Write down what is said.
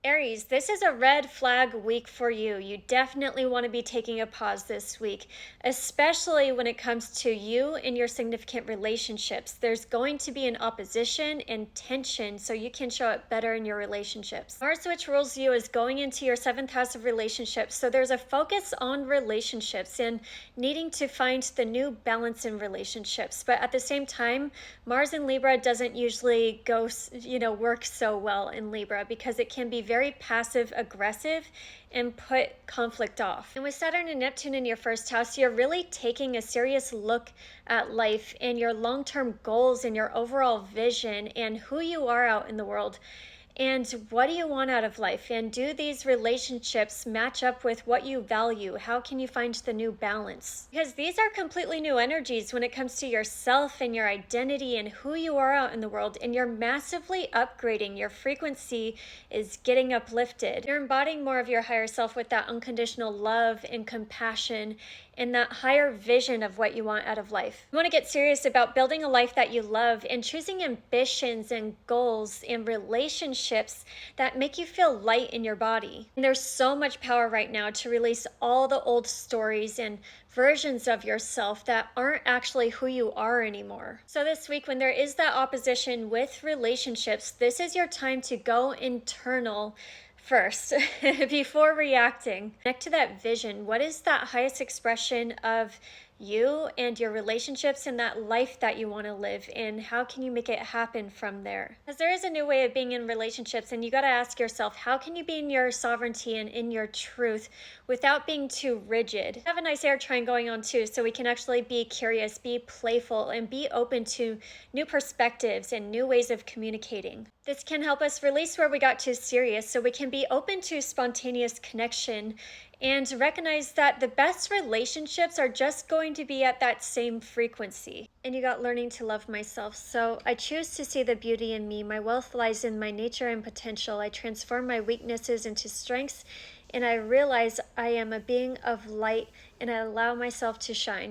Aries, this is a red flag week for you. You definitely want to be taking a pause this week, especially when it comes to you and your significant relationships. There's going to be an opposition and tension, so you can show it better in your relationships. Mars, which rules you, is going into your seventh house of relationships. So there's a focus on relationships and needing to find the new balance in relationships. But at the same time, Mars in Libra doesn't usually work so well in Libra because it can be very passive aggressive and put conflict off. And with Saturn and Neptune in your first house, you're really taking a serious look at life and your long-term goals and your overall vision and who you are out in the world. And what do you want out of life? And do these relationships match up with what you value? How can you find the new balance? Because these are completely new energies when it comes to yourself and your identity and who you are out in the world. And you're massively upgrading. Your frequency is getting uplifted. You're embodying more of your higher self with that unconditional love and compassion and that higher vision of what you want out of life. You want to get serious about building a life that you love and choosing ambitions and goals and relationships that make you feel light in your body. And there's so much power right now to release all the old stories and versions of yourself that aren't actually who you are anymore. So this week, when there is that opposition with relationships, this is your time to go internal first before reacting. Connect to that vision. What is that highest expression of you and your relationships and that life that you want to live, and how can you make it happen from there? Because there is a new way of being in relationships, and you got to ask yourself, how can you be in your sovereignty and in your truth without being too rigid? Have a nice air trine going on too, so we can actually be curious, be playful, and be open to new perspectives and new ways of communicating. This can help us release where we got too serious so we can be open to spontaneous connection and recognize that the best relationships are just going to be at that same frequency. And you got learning to love myself. So I choose to see the beauty in me. My wealth lies in my nature and potential. I transform my weaknesses into strengths, and I realize I am a being of light, and I allow myself to shine.